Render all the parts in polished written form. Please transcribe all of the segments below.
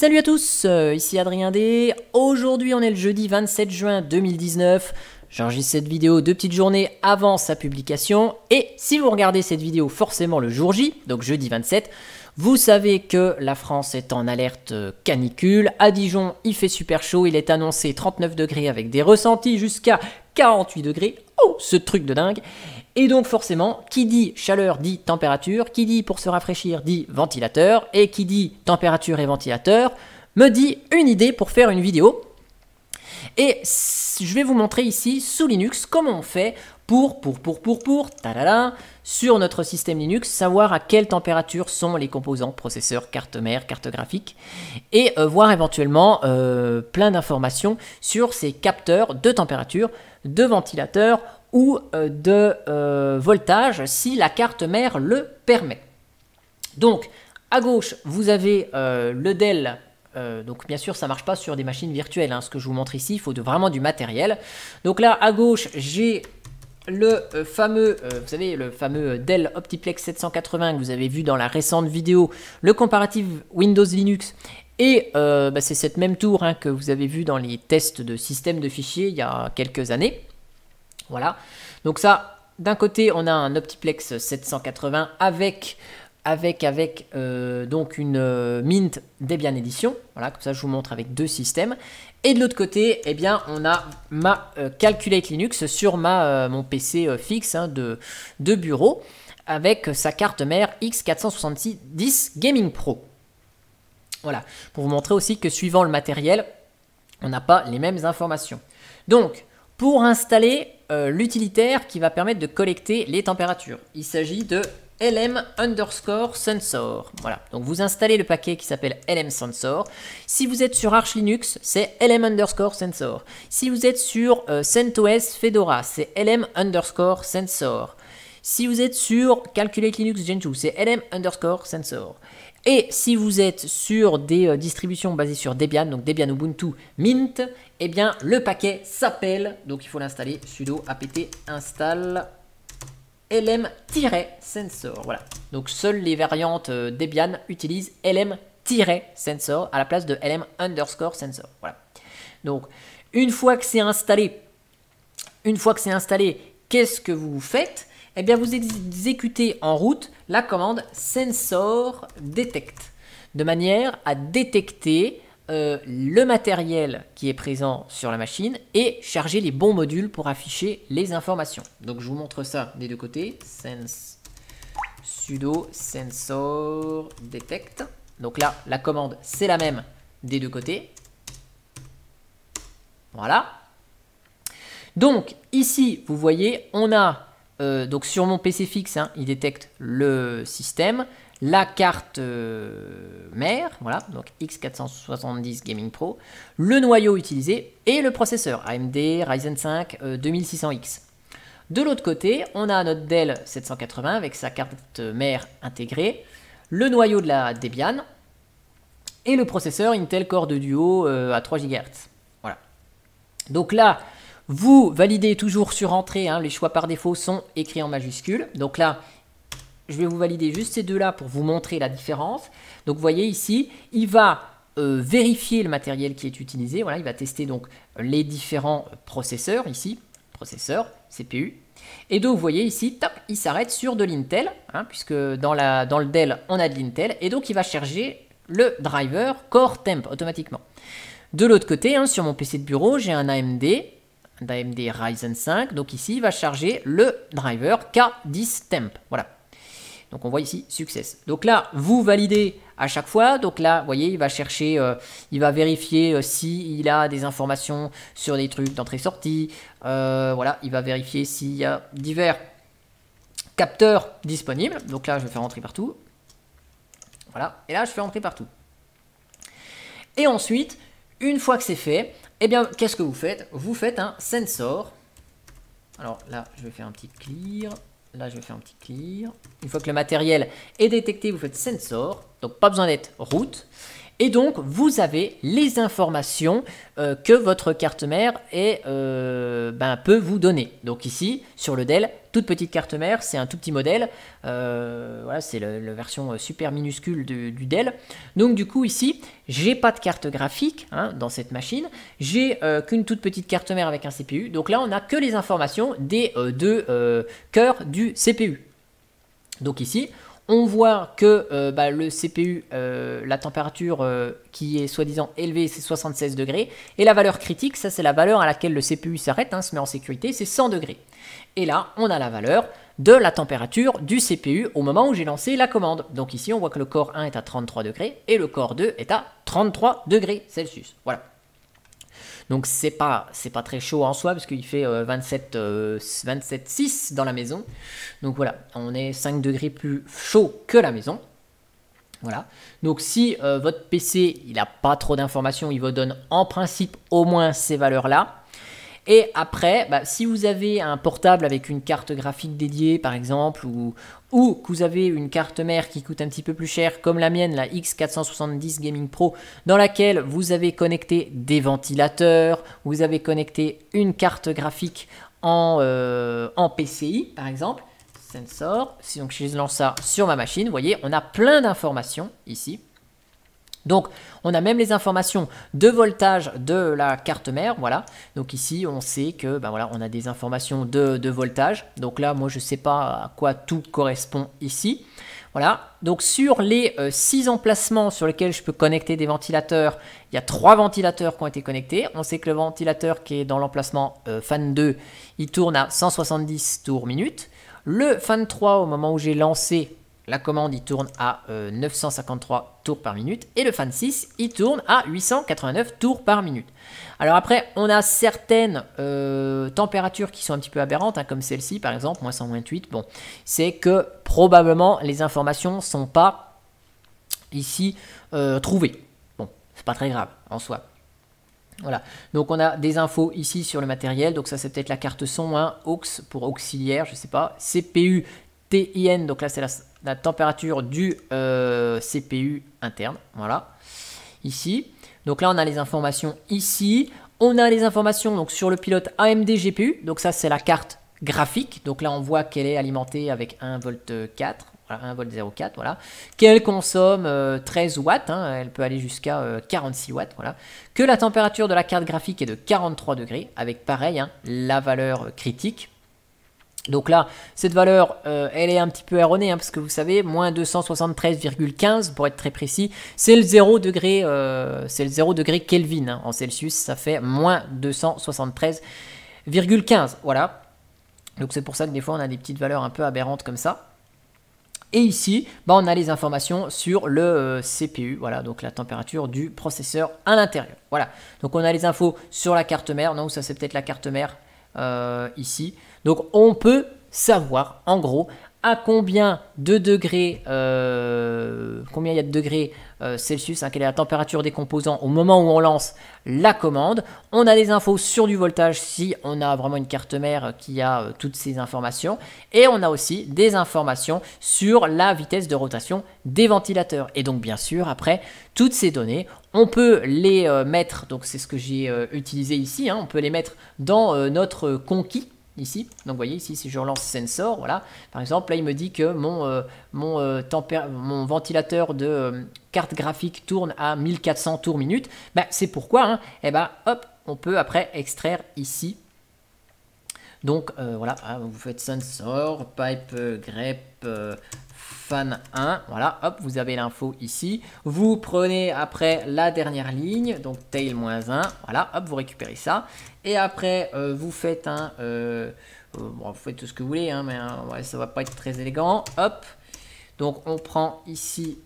Salut à tous, ici Adrien D. Aujourd'hui on est le jeudi 27 juin 2019. J'enregistre cette vidéo 2 petites journées avant sa publication. Et si vous regardez cette vidéo forcément le jour J, donc jeudi 27, vous savez que la France est en alerte canicule. À Dijon, il fait super chaud, il est annoncé 39 degrés avec des ressentis jusqu'à 48 degrés. Oh, ce truc de dingue! Et donc forcément, qui dit chaleur dit température, qui dit pour se rafraîchir dit ventilateur, et qui dit température et ventilateur me dit une idée pour faire une vidéo. Et je vais vous montrer ici sous Linux comment on fait pour tadada, sur notre système Linux, savoir à quelle température sont les composants, processeur, carte mère, carte graphique, et voir éventuellement plein d'informations sur ces capteurs de température, de ventilateur ou de voltage si la carte mère le permet. Donc à gauche vous avez le Dell. Donc bien sûr ça marche pas sur des machines virtuelles, hein. Ce que je vous montre ici, il faut vraiment du matériel. Donc là à gauche j'ai le fameux, vous savez, le fameux Dell Optiplex 780 que vous avez vu dans la récente vidéo, le comparatif Windows Linux. Et c'est cette même tour, hein, que vous avez vu dans les tests de système de fichiers il y a quelques années. Voilà, donc ça, d'un côté on a un Optiplex 780 avec donc une Mint Debian Edition, voilà, comme ça je vous montre avec deux systèmes. Et de l'autre côté, eh bien, on a ma Calculate Linux sur mon PC fixe, hein, de bureau, avec sa carte mère X470 Gaming Pro. Voilà, pour vous montrer aussi que suivant le matériel, on n'a pas les mêmes informations. Donc, pour installer l'utilitaire qui va permettre de collecter les températures, il s'agit de LM_Sensor. Voilà, donc vous installez le paquet qui s'appelle LM Sensor. Si vous êtes sur Arch Linux, c'est LM_Sensor. Si vous êtes sur CentOS Fedora, c'est LM_Sensor. Si vous êt sur Calculate Linux Gentoo, c'est LM_Sensor. Et si vous êtes sur des distributions basées sur Debian, donc Debian Ubuntu Mint, eh bien le paquet s'appelle, donc il faut l'installer, sudo apt install LM-Sensor. Voilà, donc seules les variantes Debian utilisent LM-Sensor à la place de LM_Sensor. Voilà, donc une fois que c'est installé, qu'est-ce que vous faites? Eh bien, vous exécutez en route la commande sensor detect de manière à détecter le matériel qui est présent sur la machine et charger les bons modules pour afficher les informations. Donc, je vous montre ça des deux côtés. Sudo sensor detect. Donc là, la commande, c'est la même des deux côtés. Voilà. Donc, ici, vous voyez, on a donc sur mon PC fixe, hein, il détecte le système, la carte mère, voilà, donc X470 Gaming Pro, le noyau utilisé et le processeur AMD Ryzen 5 2600X. De l'autre côté, on a notre Dell 780 avec sa carte mère intégrée, le noyau de la Debian et le processeur Intel Core 2 Duo à 3 GHz. Voilà. Donc là, vous validez toujours sur entrée, hein, les choix par défaut sont écrits en majuscules. Donc là, je vais vous valider juste ces deux-là pour vous montrer la différence. Donc vous voyez ici, il va vérifier le matériel qui est utilisé. Voilà, il va tester donc les différents processeurs ici, processeur, CPU. Et donc vous voyez ici, top, il s'arrête sur de l'Intel, hein, puisque dans le Dell, on a de l'Intel. Et donc il va charger le driver Core Temp automatiquement. De l'autre côté, hein, sur mon PC de bureau, j'ai un AMD Ryzen 5, donc ici il va charger le driver K10 Temp, voilà. Donc on voit ici success. Donc là vous validez à chaque fois. Donc là vous voyez il va chercher, il va vérifier s'il a des informations sur des trucs d'entrée-sortie. Voilà, il va vérifier s'il y a divers capteurs disponibles. Donc là je vais faire entrer partout. Voilà, et là je fais entrer partout. Et ensuite, une fois que c'est fait, eh bien, qu'est-ce que vous faites? Vous faites un sensor. Alors là, je vais faire un petit clear. Là, je vais faire un petit clear. Une fois que le matériel est détecté, vous faites sensor. Donc, pas besoin d'être root. Et donc, vous avez les informations que votre carte mère peut vous donner. Donc ici, sur le Dell, toute petite carte mère, c'est un tout petit modèle. Voilà, c'est la version super minuscule du Dell. Donc du coup, ici, j'ai pas de carte graphique dans cette machine. J'ai qu'une toute petite carte mère avec un CPU. Donc là, on n'a que les informations des deux cœurs du CPU. Donc ici, on voit que le CPU, la température qui est soi-disant élevée, c'est 76 degrés. Et la valeur critique, ça c'est la valeur à laquelle le CPU s'arrête, se met en sécurité, c'est 100 degrés. Et là, on a la valeur de la température du CPU au moment où j'ai lancé la commande. Donc ici, on voit que le Core 1 est à 33 degrés et le Core 2 est à 33 degrés Celsius. Voilà. Donc c'est pas très chaud en soi parce qu'il fait 27,6 dans la maison. Donc voilà, on est 5 degrés plus chaud que la maison. Voilà. Donc si votre PC il n'a pas trop d'informations, il vous donne en principe au moins ces valeurs-là. Et après, si vous avez un portable avec une carte graphique dédiée par exemple, ou que vous avez une carte mère qui coûte un petit peu plus cher, comme la mienne, la X470 Gaming Pro, dans laquelle vous avez connecté des ventilateurs, vous avez connecté une carte graphique en PCI par exemple, sensor, donc je lance ça sur ma machine, vous voyez, on a plein d'informations ici. Donc, on a même les informations de voltage de la carte mère, voilà. Donc ici, on sait que, voilà, on a des informations de voltage. Donc là, moi, je ne sais pas à quoi tout correspond ici. Voilà. Donc sur les 6 emplacements sur lesquels je peux connecter des ventilateurs, il y a 3 ventilateurs qui ont été connectés. On sait que le ventilateur qui est dans l'emplacement fan 2, il tourne à 170 tours minute. Le fan 3, au moment où j'ai lancé la commande, il tourne à 953 tours par minute. Et le fan 6, il tourne à 889 tours par minute. Alors après, on a certaines températures qui sont un petit peu aberrantes, comme celle-ci par exemple, moins 100, moins 8. Bon, c'est que probablement les informations ne sont pas ici trouvées. Bon, c'est pas très grave en soi. Voilà, donc on a des infos ici sur le matériel. Donc ça, c'est peut-être la carte son, aux pour auxiliaire, je sais pas. CPU TIN, donc là c'est la température du CPU interne, voilà, ici. Donc là on a les informations ici, on a les informations donc sur le pilote AMD GPU, donc ça c'est la carte graphique, donc là on voit qu'elle est alimentée avec 1,4 V, voilà, 1,04 V, voilà, qu'elle consomme 13 watts, elle peut aller jusqu'à 46 watts, voilà, que la température de la carte graphique est de 43 degrés, avec pareil, la valeur critique. Donc là, cette valeur, elle est un petit peu erronée, parce que vous savez, moins 273,15 pour être très précis, c'est le 0 degré, Kelvin en Celsius, ça fait moins 273,15, voilà. Donc c'est pour ça que des fois on a des petites valeurs un peu aberrantes comme ça. Et ici, on a les informations sur le CPU, voilà, donc la température du processeur à l'intérieur. Voilà, donc on a les infos sur la carte mère, non, ça c'est peut-être la carte mère ici. Donc on peut savoir en gros à combien de degrés, combien il y a de degrés Celsius, quelle est la température des composants au moment où on lance la commande. On a des infos sur du voltage si on a vraiment une carte mère qui a toutes ces informations. Et on a aussi des informations sur la vitesse de rotation des ventilateurs. Et donc bien sûr, après, toutes ces données, on peut les mettre, donc c'est ce que j'ai utilisé ici, on peut les mettre dans notre conquis. Ici, donc vous voyez ici, si je relance sensor, voilà, par exemple là il me dit que mon ventilateur de carte graphique tourne à 1400 tours minute. C'est pourquoi hop, on peut après extraire ici. Donc voilà, vous faites sensor pipe grep fan 1, voilà, hop, vous avez l'info ici. Vous prenez après la dernière ligne, donc tail -1, voilà, hop, vous récupérez ça. Et après, vous faites vous faites tout ce que vous voulez, mais ouais, ça va pas être très élégant. Hop, donc on prend ici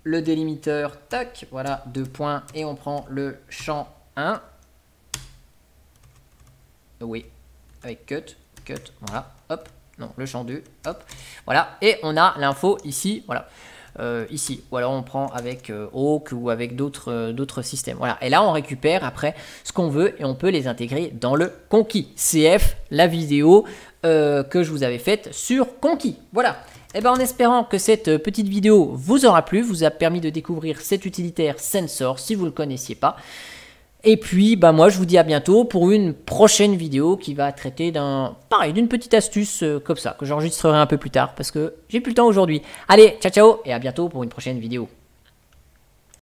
le délimiteur, tac, voilà, 2 points, et on prend le champ 1. Oui, avec cut, voilà, hop. Non, le champ 2, hop, voilà, et on a l'info ici, voilà, ici, ou alors on prend avec Hawk ou avec d'autres systèmes, voilà, et là on récupère après ce qu'on veut et on peut les intégrer dans le Conquis CF, la vidéo que je vous avais faite sur Conquis, voilà. Et ben en espérant que cette petite vidéo vous aura plu, vous a permis de découvrir cet utilitaire Sensor si vous ne le connaissiez pas. Et puis, bah moi, je vous dis à bientôt pour une prochaine vidéo qui va traiter d'une petite astuce comme ça, que j'enregistrerai un peu plus tard parce que j'ai plus le temps aujourd'hui. Allez, ciao ciao et à bientôt pour une prochaine vidéo.